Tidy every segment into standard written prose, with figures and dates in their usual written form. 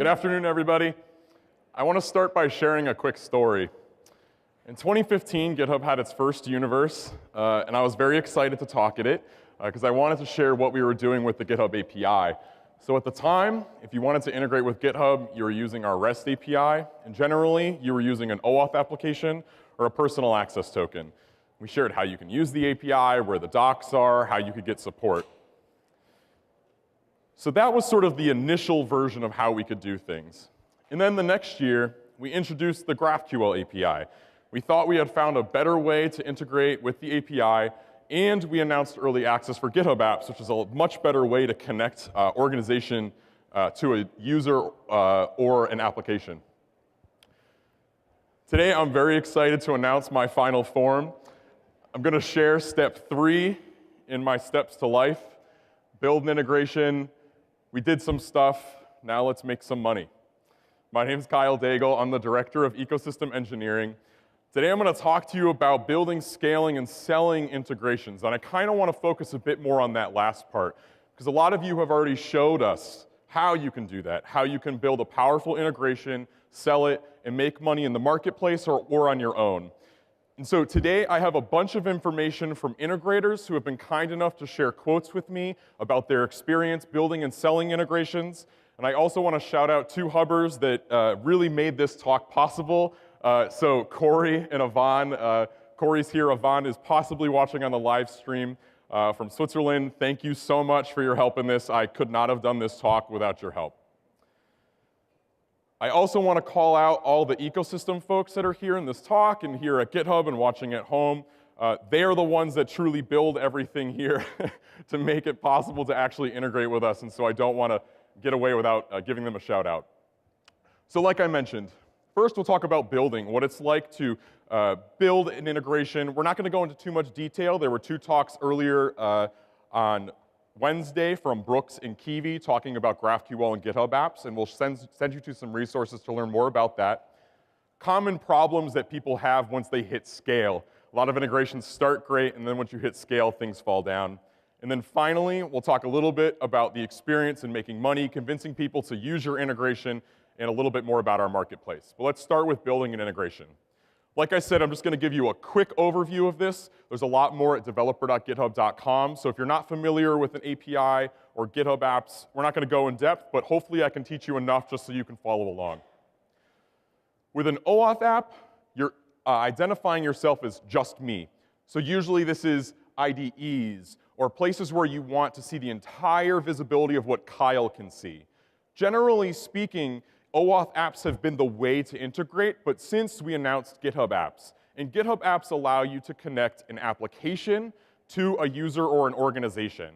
Good afternoon, everybody. I want to start by sharing a quick story. In 2015, GitHub had its first universe, and I was very excited to talk at it because I wanted to share what we were doing with the GitHub API. So at the time, if you wanted to integrate with GitHub, you were using our REST API, and generally, you were using an OAuth application or a personal access token. We shared how you can use the API, where the docs are, how you could get support. So that was sort of the initial version of how we could do things. And then the next year, we introduced the GraphQL API. We thought we had found a better way to integrate with the API, and we announced early access for GitHub Apps, which is a much better way to connect organization to a user or an application. Today, I'm very excited to announce my final form. I'm going to share step 3 in my steps to life, build an integration. We did some stuff, now let's make some money. My name is Daigle, I'm the Director of Ecosystem Engineering. Today I'm going to talk to you about building, scaling, and selling integrations, and I kind of want to focus a bit more on that last part, because a lot of you have already showed us how you can do that, how you can build a powerful integration, sell it, and make money in the marketplace or on your own. And so today I have a bunch of information from integrators who have been kind enough to share quotes with me about their experience building and selling integrations. And I also want to shout out 2 hubbers that really made this talk possible. So Corey and Yvonne. Corey's here, Yvonne is possibly watching on the live stream from Switzerland. Thank you so much for your help in this. I could not have done this talk without your help. I also want to call out all the ecosystem folks that are here in this talk and here at GitHub and watching at home. They are the ones that truly build everything here to make it possible to actually integrate with us, and so I don't want to get away without giving them a shout out. So like I mentioned, first we'll talk about building, what it's like to build an integration. We're not going to go into too much detail. There were 2 talks earlier on Wednesday from Brooks and Kiwi talking about GraphQL and GitHub apps, and we'll send you to some resources to learn more about that. Common problems that people have once they hit scale. A lot of integrations start great, and then once you hit scale, things fall down. And then finally, we'll talk a little bit about the experience in making money, convincing people to use your integration, and a little bit more about our marketplace. But let's start with building an integration. Like I said, I'm just going to give you a quick overview of this. There's a lot more at developer.github.com, so if you're not familiar with an API or GitHub apps, we're not going to go in depth, but hopefully I can teach you enough just so you can follow along. With an OAuth app, you're identifying yourself as just me. So usually this is IDEs or places where you want to see the entire visibility of what Kyle can see. Generally speaking, OAuth apps have been the way to integrate, but since we announced GitHub apps, and GitHub apps allow you to connect an application to a user or an organization.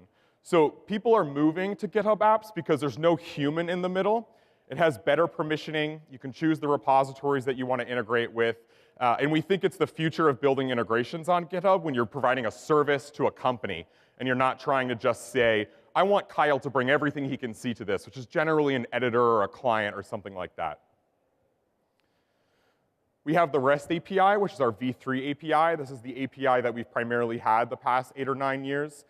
So people are moving to GitHub apps because there's no human in the middle. It has better permissioning. You can choose the repositories that you want to integrate with. And we think it's the future of building integrations on GitHub when you're providing a service to a company and you're not trying to just say, I want Kyle to bring everything he can see to this, which is generally an editor or a client or something like that. We have the REST API, which is our v3 API. This is the API that we've primarily had the past 8 or 9 years.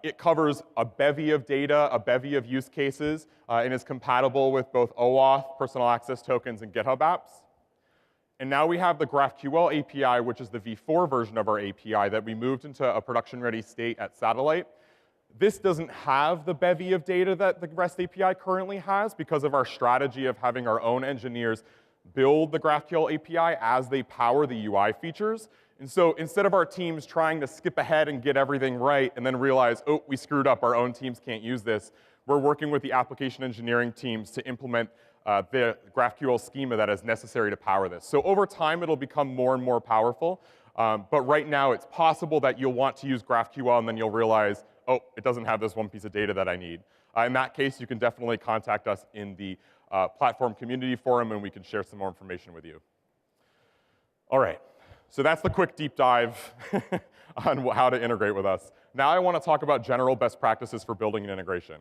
It covers a bevy of data, a bevy of use cases, and is compatible with both OAuth, personal access tokens, and GitHub apps. And now we have the GraphQL API, which is the v4 version of our API that we moved into a production-ready state at Satellite. This doesn't have the bevy of data that the REST API currently has because of our strategy of having our own engineers build the GraphQL API as they power the UI features. And so instead of our teams trying to skip ahead and get everything right and then realize, oh, we screwed up, our own teams can't use this, we're working with the application engineering teams to implement the GraphQL schema that is necessary to power this. So over time, it'll become more and more powerful. But right now, it's possible that you'll want to use GraphQL and then you'll realize, oh, it doesn't have this one piece of data that I need. In that case, you can definitely contact us in the platform community forum and we can share some more information with you. All right, so that's the quick deep dive on how to integrate with us. Now I want to talk about general best practices for building an integration.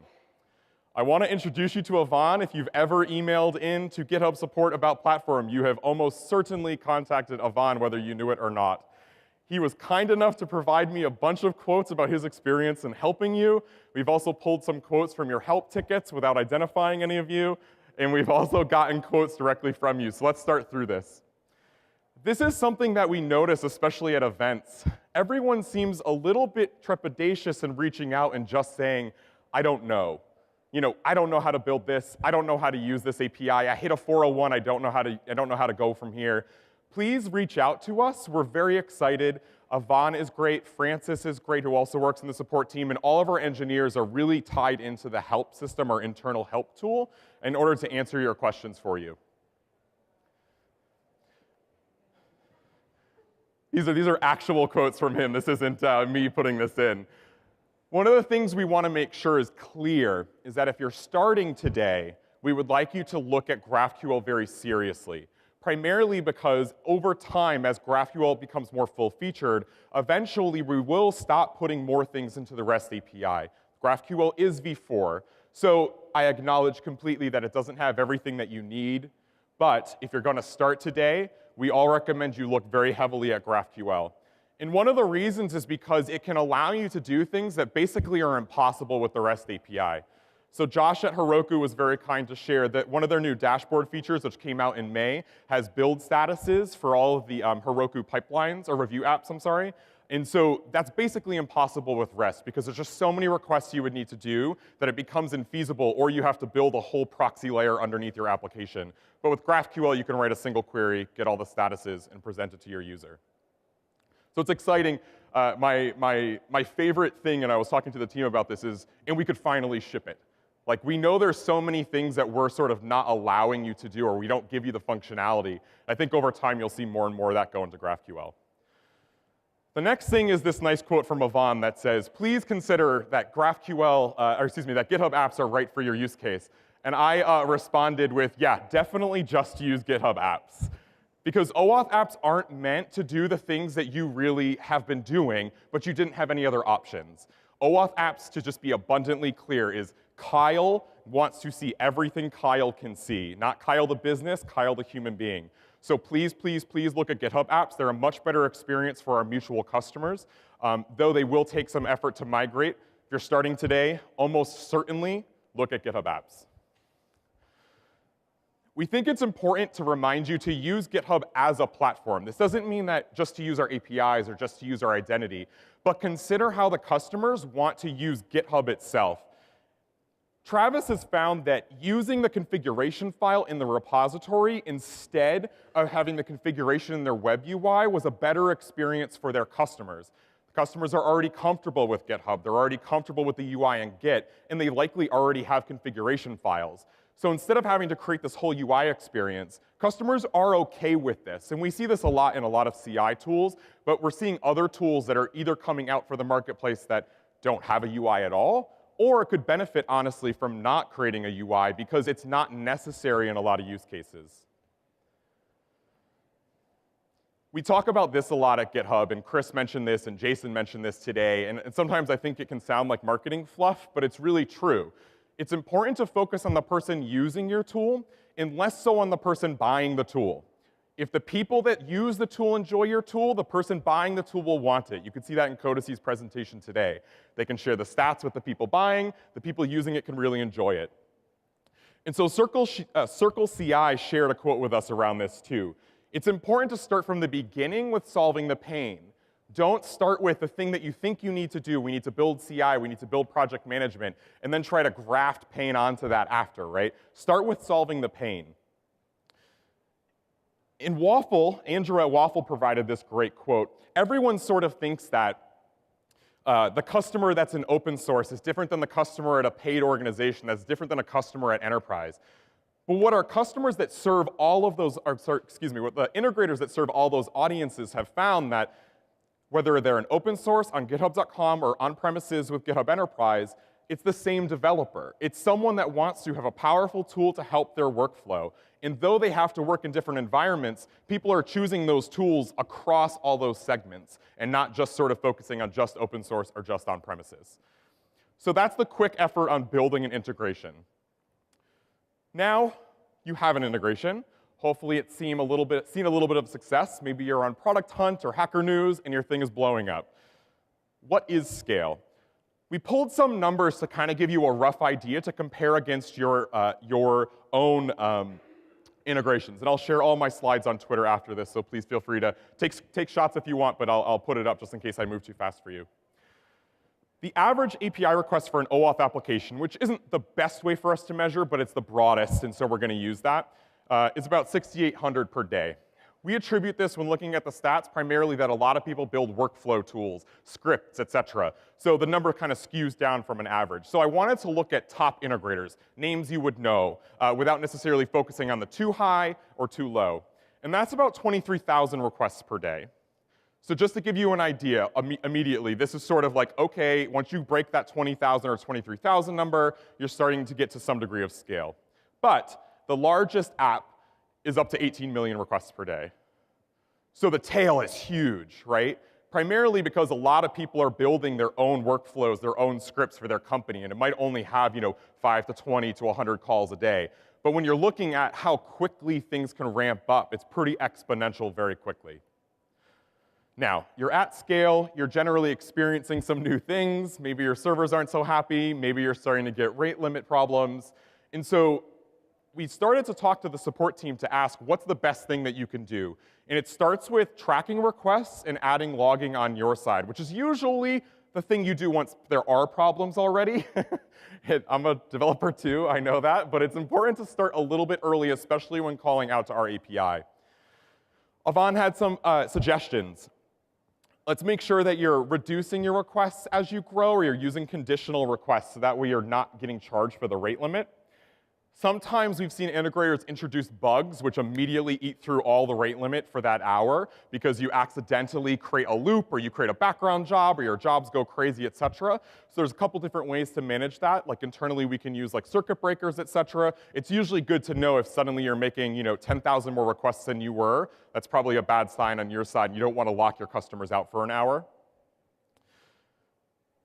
I want to introduce you to Yvonne. If you've ever emailed in to GitHub support about platform, you have almost certainly contacted Yvonne, whether you knew it or not. He was kind enough to provide me a bunch of quotes about his experience in helping you. We've also pulled some quotes from your help tickets without identifying any of you. and we've also gotten quotes directly from you. So let's start through this. This is something that we notice, especially at events. Everyone seems a little bit trepidatious in reaching out and just saying, I don't know. I don't know how to build this. I don't know how to use this API. I hit a 401. I don't know how to go from here. Please reach out to us. We're very excited. Yvonne is great. Francis is great, who also works in the support team. And all of our engineers are really tied into the help system, our internal help tool, in order to answer your questions for you. These are actual quotes from him. This isn't me putting this in. One of the things we want to make sure is clear is that if you're starting today, we would like you to look at GraphQL very seriously, primarily because over time, as GraphQL becomes more full-featured, eventually we will stop putting more things into the REST API. GraphQL is v4, so I acknowledge completely that it doesn't have everything that you need, but if you're going to start today, we all recommend you look very heavily at GraphQL. And one of the reasons is because it can allow you to do things that basically are impossible with the REST API. So Josh at Heroku was very kind to share that one of their new dashboard features, which came out in May, has build statuses for all of the Heroku pipelines, or review apps, I'm sorry. And so that's basically impossible with REST because there's just so many requests you would need to do that it becomes infeasible, or you have to build a whole proxy layer underneath your application. But with GraphQL, you can write a single query, get all the statuses, and present it to your user. So it's exciting. My favorite thing, and I was talking to the team about this, is, and we could finally ship it. Like, we know there's so many things that we're sort of not allowing you to do, or we don't give you the functionality. I think over time you'll see more and more of that go into GraphQL. The next thing is this nice quote from Yvonne that says, please consider that that GitHub apps are right for your use case. And I responded with, yeah, definitely just use GitHub apps. Because OAuth apps aren't meant to do the things that you really have been doing, but you didn't have any other options. OAuth apps, to just be abundantly clear, is Kyle wants to see everything Kyle can see. Not Kyle the business, Kyle the human being. So please, please, please look at GitHub apps. They're a much better experience for our mutual customers, though they will take some effort to migrate. If you're starting today, almost certainly look at GitHub apps. We think it's important to remind you to use GitHub as a platform. This doesn't mean that just to use our APIs or just to use our identity, but consider how the customers want to use GitHub itself. Travis has found that using the configuration file in the repository instead of having the configuration in their web UI was a better experience for their customers. Customers are already comfortable with GitHub, they're already comfortable with the UI in Git, and they likely already have configuration files. So instead of having to create this whole UI experience, customers are okay with this. And we see this a lot in a lot of CI tools, but we're seeing other tools that are either coming out for the marketplace that don't have a UI at all, or it could benefit, honestly, from not creating a UI because it's not necessary in a lot of use cases. We talk about this a lot at GitHub, and Chris mentioned this, and Jason mentioned this today, and sometimes I think it can sound like marketing fluff, but it's really true. It's important to focus on the person using your tool and less so on the person buying the tool. If the people that use the tool enjoy your tool, the person buying the tool will want it. You can see that in Codici's presentation today. They can share the stats with the people buying. The people using it can really enjoy it. And so Circle CI shared a quote with us around this too. It's important to start from the beginning with solving the pain. Don't start with the thing that you think you need to do. We need to build CI, we need to build project management, and then try to graft pain onto that after, right? Start with solving the pain. In Waffle, Andrew at Waffle provided this great quote. Everyone sort of thinks that the customer that's in open source is different than the customer at a paid organization, that's different than a customer at enterprise. But what our customers that serve all of those, what the integrators that serve all those audiences have found that whether they're an open source on github.com or on-premises with GitHub Enterprise, it's the same developer. It's someone that wants to have a powerful tool to help their workflow. And though they have to work in different environments, people are choosing those tools across all those segments and not just sort of focusing on just open source or just on-premises. So that's the quick effort on building an integration. Now you have an integration. Hopefully it's seen a little bit of success. Maybe you're on Product Hunt or Hacker News and your thing is blowing up. What is scale? We pulled some numbers to kind of give you a rough idea to compare against your own integrations. And I'll share all my slides on Twitter after this, so please feel free to take shots if you want, but I'll put it up just in case I move too fast for you. The average API request for an OAuth application, which isn't the best way for us to measure, but it's the broadest, and so we're going to use that, is about 6,800 per day. We attribute this when looking at the stats primarily that a lot of people build workflow tools, scripts, etc. So the number kind of skews down from an average. So I wanted to look at top integrators, names you would know, without necessarily focusing on the too high or too low. And that's about 23,000 requests per day. So just to give you an idea, immediately, this is sort of like, okay, once you break that 20,000 or 23,000 number, you're starting to get to some degree of scale. But the largest app is up to 18 million requests per day. So the tail is huge, right? Primarily because a lot of people are building their own workflows, their own scripts for their company, and it might only have, 5 to 20 to 100 calls a day. But when you're looking at how quickly things can ramp up, it's pretty exponential very quickly. Now, you're at scale, you're generally experiencing some new things, maybe your servers aren't so happy, maybe you're starting to get rate limit problems, and so we started to talk to the support team to ask what's the best thing that you can do. And it starts with tracking requests and adding logging on your side, which is usually the thing you do once there are problems already. I'm a developer too, I know that, but it's important to start a little bit early, especially when calling out to our API. Yvonne had some suggestions. Let's make sure that you're reducing your requests as you grow, or you're using conditional requests so that way you're not getting charged for the rate limit. Sometimes we've seen integrators introduce bugs which immediately eat through all the rate limit for that hour because you accidentally create a loop or you create a background job or your jobs go crazy, etc. So there's a couple different ways to manage that. Like internally we can use like circuit breakers, etc. It's usually good to know if suddenly you're making 10,000 more requests than you were. That's probably a bad sign on your side. You don't want to lock your customers out for an hour.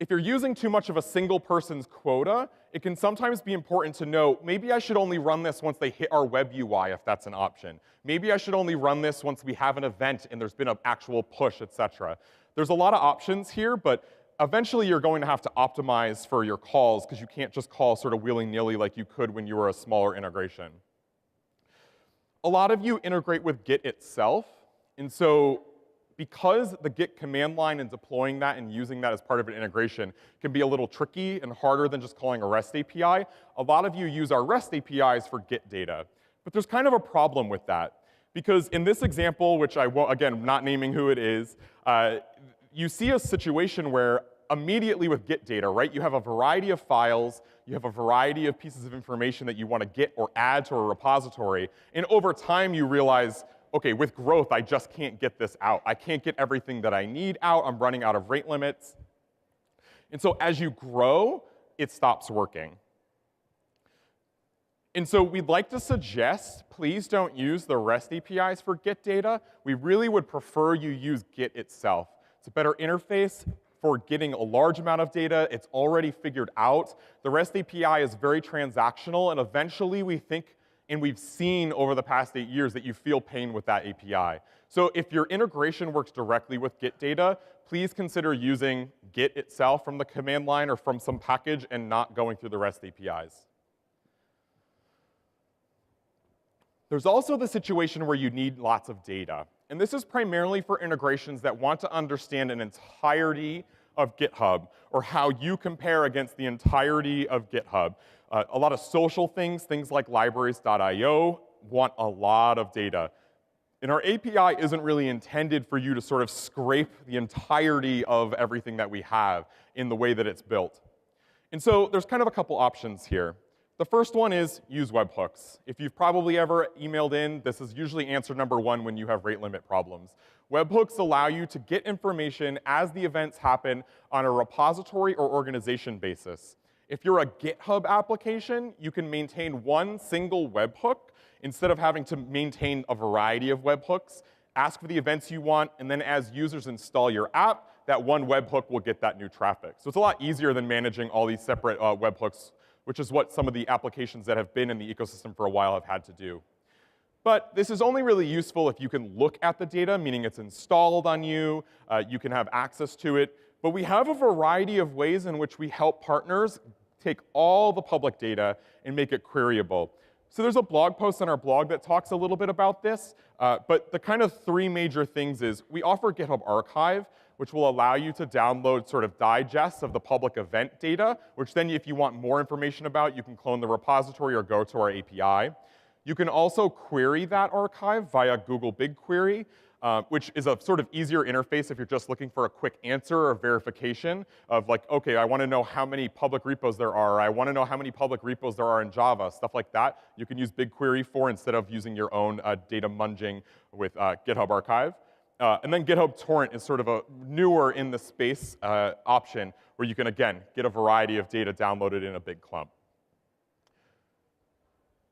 If you're using too much of a single person's quota, it can sometimes be important to know, maybe I should only run this once they hit our web UI, if that's an option. Maybe I should only run this once we have an event and there's been an actual push, etc. There's a lot of options here, but eventually you're going to have to optimize for your calls because you can't just call sort of willy-nilly like you could when you were a smaller integration. A lot of you integrate with Git itself, and so because the Git command line and deploying that and using that as part of an integration can be a little tricky and harder than just calling a REST API, a lot of you use our REST APIs for Git data. But there's kind of a problem with that. Because in this example, which I won't, again, not naming who it is, you see a situation where immediately with Git data, right, you have a variety of files, you have a variety of pieces of information that you want to get or add to a repository, and over time you realize, okay, with growth, I just can't get this out. I can't get everything that I need out. I'm running out of rate limits. And so as you grow, it stops working. And so we'd like to suggest, please don't use the REST APIs for Git data. We really would prefer you use Git itself. It's a better interface for getting a large amount of data. It's already figured out. The REST API is very transactional, and eventually we think, and we've seen over the past 8 years, that you feel pain with that API. So if your integration works directly with Git data, please consider using Git itself from the command line or from some package and not going through the REST APIs. There's also the situation where you need lots of data. And this is primarily for integrations that want to understand an entirety of GitHub or how you compare against the entirety of GitHub. A lot of social things like libraries.io, want a lot of data. And our API isn't really intended for you to sort of scrape the entirety of everything that we have in the way that it's built. And so there's kind of a couple options here. The first one is use webhooks. If you've probably ever emailed in, this is usually answer number one when you have rate limit problems. Webhooks allow you to get information as the events happen on a repository or organization basis. If you're a GitHub application, you can maintain one single webhook instead of having to maintain a variety of webhooks. Ask for the events you want, and then as users install your app, that one webhook will get that new traffic. So it's a lot easier than managing all these separate webhooks, which is what some of the applications that have been in the ecosystem for a while have had to do. But this is only really useful if you can look at the data, meaning it's installed on you, you can have access to it. But we have a variety of ways in which we help partners take all the public data and make it queryable. So there's a blog post on our blog that talks a little bit about this, but the kind of three major things is we offer GitHub Archive, which will allow you to download sort of digests of the public event data, which then if you want more information about, you can clone the repository or go to our API. You can also query that archive via Google BigQuery, which is a sort of easier interface if you're just looking for a quick answer or verification of like, okay, I want to know how many public repos there are, or I want to know how many public repos there are in Java, stuff like that. You can use BigQuery for instead of using your own data munging with GitHub Archive. And then GitHub Torrent is sort of a newer in the space option where you can, again, get a variety of data downloaded in a big clump.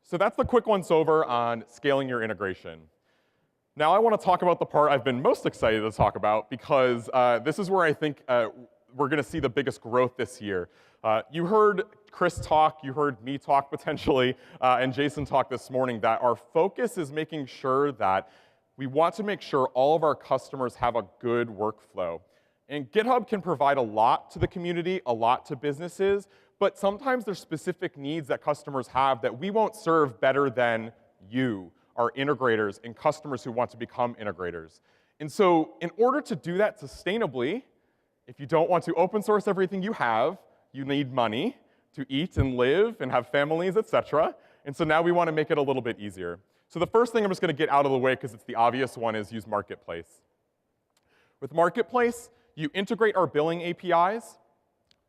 So that's the quick once-over on scaling your integration. Now I want to talk about the part I've been most excited to talk about because this is where I think we're going to see the biggest growth this year. You heard Chris talk, you heard me talk potentially, and Jason talk this morning that our focus is making sure that we want to make sure all of our customers have a good workflow. And GitHub can provide a lot to the community, a lot to businesses, but sometimes there's specific needs that customers have that we won't serve better than you, our integrators, and customers who want to become integrators. And so in order to do that sustainably, if you don't want to open source everything you have, you need money to eat and live and have families, et cetera. And so now we want to make it a little bit easier. So the first thing I'm just going to get out of the way, because it's the obvious one, is use Marketplace. With Marketplace, you integrate our billing APIs.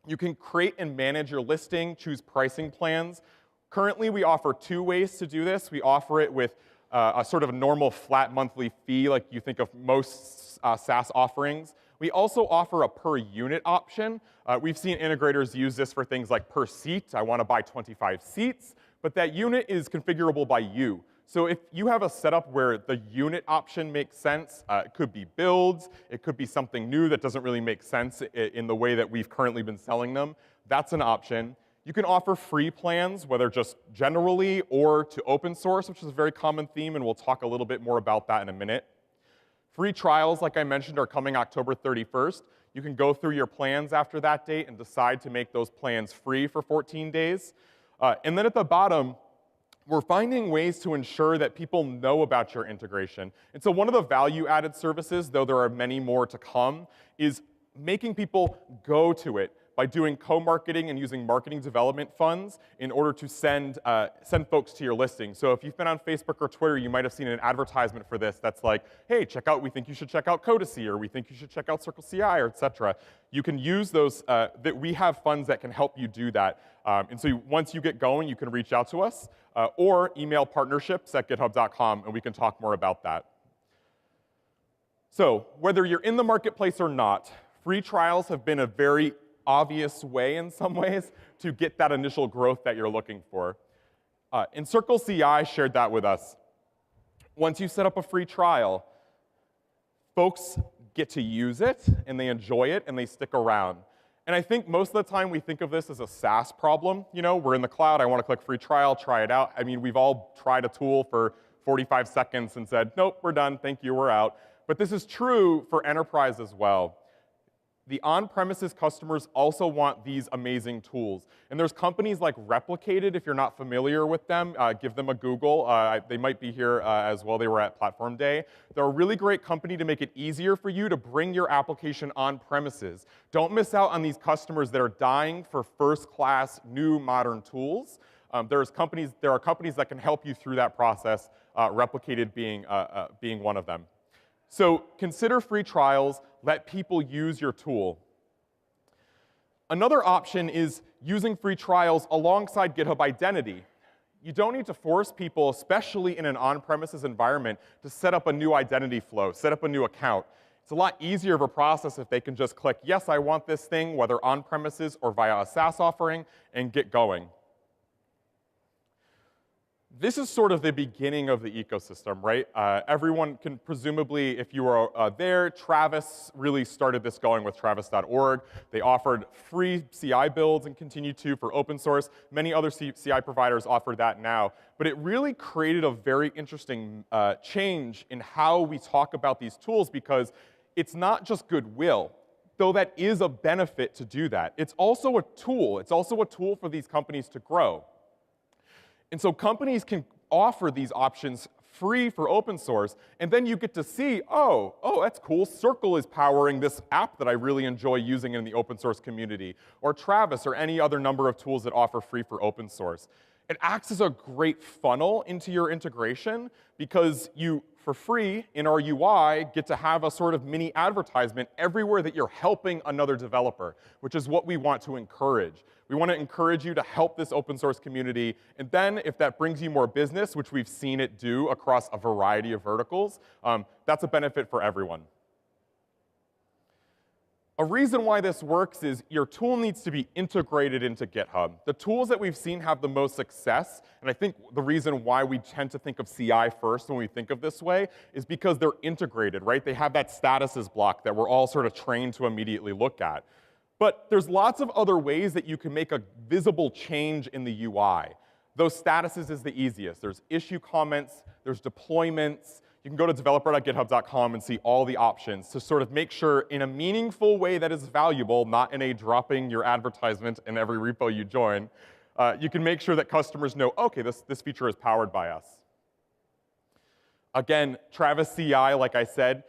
You can create and manage your listing, choose pricing plans. Currently, we offer two ways to do this. We offer it with a sort of a normal flat monthly fee, like you think of most SaaS offerings. We also offer a per unit option. We've seen integrators use this for things like per seat. I want to buy 25 seats, but that unit is configurable by you. So if you have a setup where the unit option makes sense, it could be builds, it could be something new that doesn't really make sense in the way that we've currently been selling them, that's an option. You can offer free plans, whether just generally or to open source, which is a very common theme, and we'll talk a little bit more about that in a minute. Free trials, like I mentioned, are coming October 31st. You can go through your plans after that date and decide to make those plans free for 14 days. And then at the bottom, we're finding ways to ensure that people know about your integration. And so one of the value-added services, though there are many more to come, is making people go to it by doing co-marketing and using marketing development funds in order to send folks to your listing. So if you've been on Facebook or Twitter, you might have seen an advertisement for this that's like, hey, we think you should check out Codacy, or we think you should check out Circle CI, or et cetera. You can use those, that we have funds that can help you do that. And so once you get going, you can reach out to us, or email partnerships@github.com, and we can talk more about that. So whether you're in the marketplace or not, free trials have been a very obvious way in some ways to get that initial growth that you're looking for. And Circle CI shared that with us. Once you set up a free trial, folks get to use it, and they enjoy it, and they stick around. And I think most of the time we think of this as a SaaS problem. You know, we're in the cloud, I want to click free trial, try it out. I mean, we've all tried a tool for 45 seconds and said, nope, we're done, thank you, we're out. But this is true for enterprise as well. The on-premises customers also want these amazing tools. And there's companies like Replicated, if you're not familiar with them, give them a Google. They might be here as well. They were at Platform Day. They're a really great company to make it easier for you to bring your application on-premises. Don't miss out on these customers that are dying for first-class, new, modern tools. There are companies that can help you through that process, Replicated being one of them. So consider free trials, let people use your tool. Another option is using free trials alongside GitHub Identity. You don't need to force people, especially in an on-premises environment, to set up a new identity flow, set up a new account. It's a lot easier of a process if they can just click, yes, I want this thing, whether on-premises or via a SaaS offering, and get going. This is sort of the beginning of the ecosystem, right? Everyone can presumably, if you were there, Travis really started this going with travis.org. They offered free CI builds and continue to for open source. Many other CI providers offer that now. But it really created a very interesting change in how we talk about these tools, because it's not just goodwill, though that is a benefit to do that. It's also a tool. It's also a tool for these companies to grow. And so companies can offer these options free for open source, and then you get to see, oh, that's cool, Circle is powering this app that I really enjoy using in the open source community, or Travis, or any other number of tools that offer free for open source. It acts as a great funnel into your integration because you, for free, in our UI, get to have a sort of mini advertisement everywhere that you're helping another developer, which is what we want to encourage. We want to encourage you to help this open source community, and then if that brings you more business, which we've seen it do across a variety of verticals, that's a benefit for everyone. A reason why this works is your tool needs to be integrated into GitHub. The tools that we've seen have the most success, and I think the reason why we tend to think of CI first when we think of this way is because they're integrated, right? They have that statuses block that we're all sort of trained to immediately look at. But there's lots of other ways that you can make a visible change in the UI. Those statuses is the easiest. There's issue comments, there's deployments. You can go to developer.github.com and see all the options to sort of make sure in a meaningful way that is valuable, not in a dropping your advertisement in every repo you join, you can make sure that customers know, okay, this feature is powered by us. Again, Travis CI, like I said,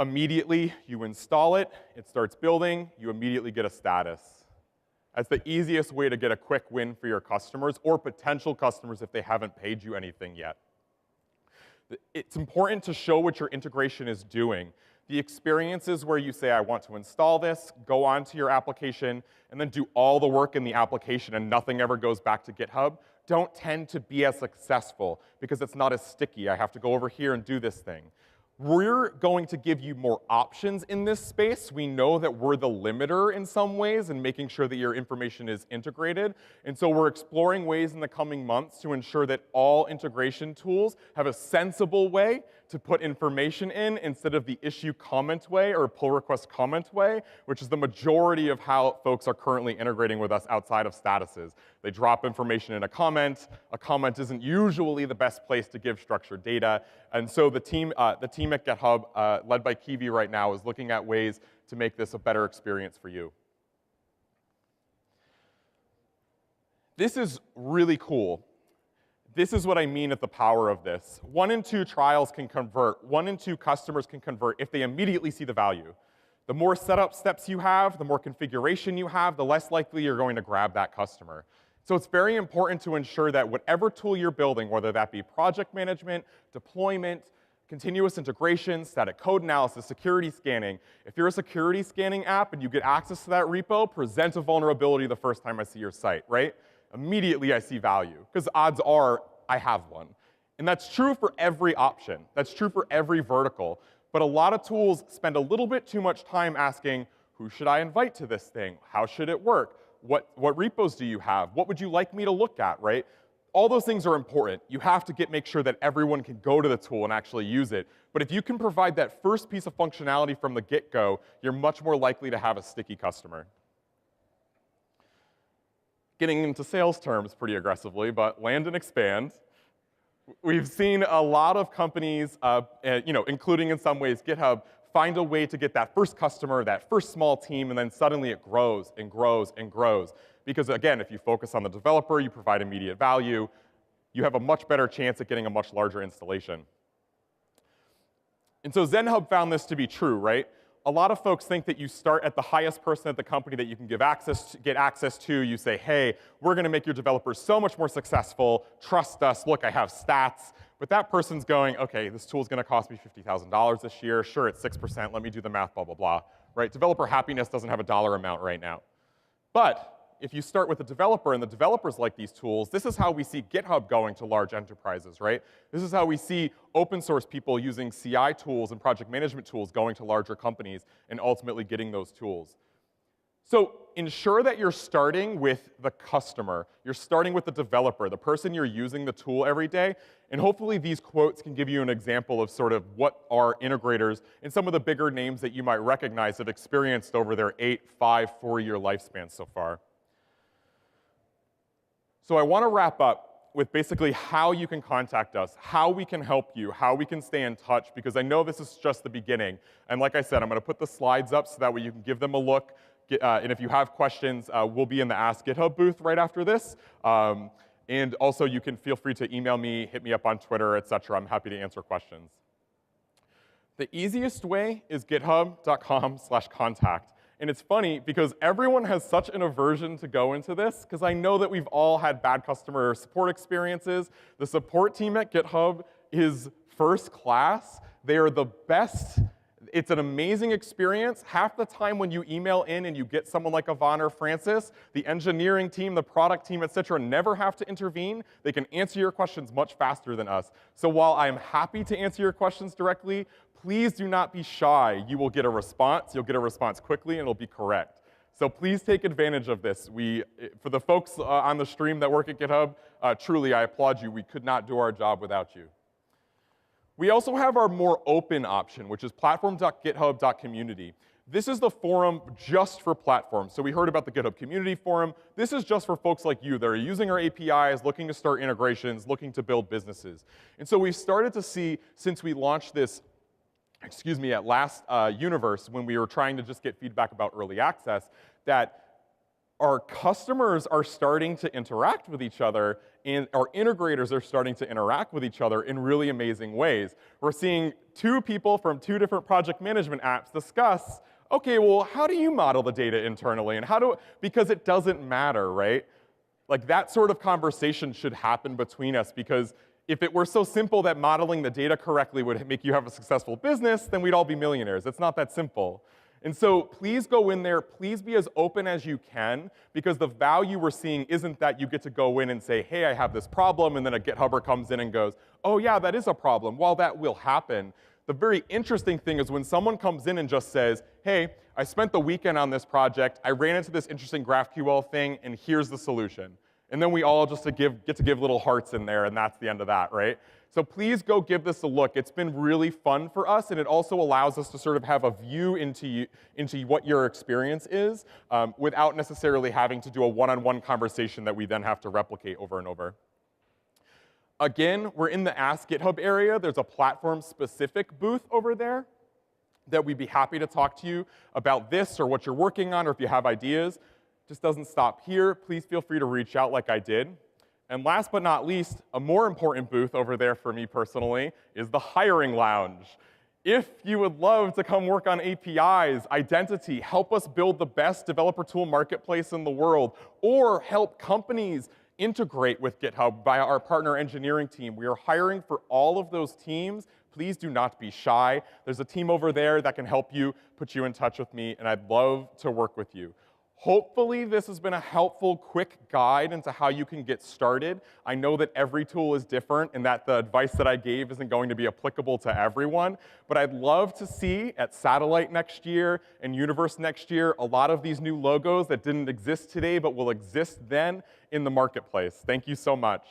immediately you install it, it starts building, you immediately get a status. That's the easiest way to get a quick win for your customers or potential customers if they haven't paid you anything yet. It's important to show what your integration is doing. The experiences where you say, I want to install this, go onto your application, and then do all the work in the application and nothing ever goes back to GitHub, don't tend to be as successful because it's not as sticky. I have to go over here and do this thing. We're going to give you more options in this space. We know that we're the limiter in some ways in making sure that your information is integrated. And so we're exploring ways in the coming months to ensure that all integration tools have a sensible way to put information in instead of the issue comment way or pull request comment way, which is the majority of how folks are currently integrating with us outside of statuses. They drop information in a comment. A comment isn't usually the best place to give structured data. And so the team at GitHub, led by Kiwi right now, is looking at ways to make this a better experience for you. This is really cool. This is what I mean at the power of this. 1 in 2 trials can convert. 1 in 2 customers can convert if they immediately see the value. The more setup steps you have, the more configuration you have, the less likely you're going to grab that customer. So it's very important to ensure that whatever tool you're building, whether that be project management, deployment, continuous integration, static code analysis, security scanning, if you're a security scanning app and you get access to that repo, present a vulnerability the first time I see your site, right? Immediately I see value, because odds are I have one. And that's true for every option. That's true for every vertical. But a lot of tools spend a little bit too much time asking, who should I invite to this thing? How should it work? What repos do you have? What would you like me to look at, right? All those things are important. You have to make sure that everyone can go to the tool and actually use it. But if you can provide that first piece of functionality from the get-go, you're much more likely to have a sticky customer. Getting into sales terms pretty aggressively, but land and expand. We've seen a lot of companies, including in some ways GitHub, find a way to get that first customer, that first small team, and then suddenly it grows and grows and grows. Because again, if you focus on the developer, you provide immediate value, you have a much better chance at getting a much larger installation. And so ZenHub found this to be true, right? A lot of folks think that you start at the highest person at the company that you can get access to. You say, hey, we're going to make your developers so much more successful. Trust us. Look, I have stats. But that person's going, okay, this tool's going to cost me $50,000 this year. Sure, it's 6%. Let me do the math, blah, blah, blah. Right? Developer happiness doesn't have a dollar amount right now. But if you start with the developer and the developers like these tools, this is how we see GitHub going to large enterprises, right? This is how we see open source people using CI tools and project management tools going to larger companies and ultimately getting those tools. So ensure that you're starting with the customer. You're starting with the developer, the person you're using the tool every day. And hopefully these quotes can give you an example of sort of what our integrators and some of the bigger names that you might recognize have experienced over their 4-year lifespan so far. So I want to wrap up with basically how you can contact us, how we can help you, how we can stay in touch, because I know this is just the beginning. And like I said, I'm going to put the slides up so that way you can give them a look. And if you have questions, we'll be in the Ask GitHub booth right after this. And also, you can feel free to email me, hit me up on Twitter, etc. I'm happy to answer questions. The easiest way is github.com/contact. And it's funny because everyone has such an aversion to go into this, because I know that we've all had bad customer support experiences. The support team at GitHub is first class. They are the best. It's an amazing experience. Half the time when you email in and you get someone like Yvonne or Francis, the engineering team, the product team, et cetera, never have to intervene. They can answer your questions much faster than us. So while I am happy to answer your questions directly, please do not be shy. You will get a response. You'll get a response quickly, and it'll be correct. So please take advantage of this. For the folks on the stream that work at GitHub, truly, I applaud you. We could not do our job without you. We also have our more open option, which is platform.github.community. This is the forum just for platforms. So we heard about the GitHub Community Forum. This is just for folks like you that are using our APIs, looking to start integrations, looking to build businesses. And so we've started to see, since we launched this, at last Universe, when we were trying to just get feedback about early access, that our customers are starting to interact with each other, and our integrators are starting to interact with each other in really amazing ways. We're seeing two people from two different project management apps discuss, okay, well, how do you model the data internally? And because it doesn't matter, right? Like, that sort of conversation should happen between us, because if it were so simple that modeling the data correctly would make you have a successful business, then we'd all be millionaires. It's not that simple. And so please go in there, please be as open as you can, because the value we're seeing isn't that you get to go in and say, hey, I have this problem, and then a GitHubber comes in and goes, oh yeah, that is a problem. While that will happen, the very interesting thing is when someone comes in and just says, hey, I spent the weekend on this project, I ran into this interesting GraphQL thing, and here's the solution. And then we all just get to give little hearts in there, and that's the end of that, right? So please go give this a look. It's been really fun for us, and it also allows us to sort of have a view into what your experience is without necessarily having to do a one-on-one conversation that we then have to replicate over and over. Again, we're in the Ask GitHub area. There's a platform-specific booth over there that we'd be happy to talk to you about this or what you're working on, or if you have ideas. Just doesn't stop here. Please feel free to reach out like I did. And last but not least, a more important booth over there for me personally is the Hiring Lounge. If you would love to come work on APIs, identity, help us build the best developer tool marketplace in the world, or help companies integrate with GitHub via our partner engineering team, we are hiring for all of those teams. Please do not be shy. There's a team over there that can help you, put you in touch with me, and I'd love to work with you. Hopefully this has been a helpful, quick guide into how you can get started. I know that every tool is different and that the advice that I gave isn't going to be applicable to everyone, but I'd love to see at Satellite next year and Universe next year a lot of these new logos that didn't exist today but will exist then in the marketplace. Thank you so much.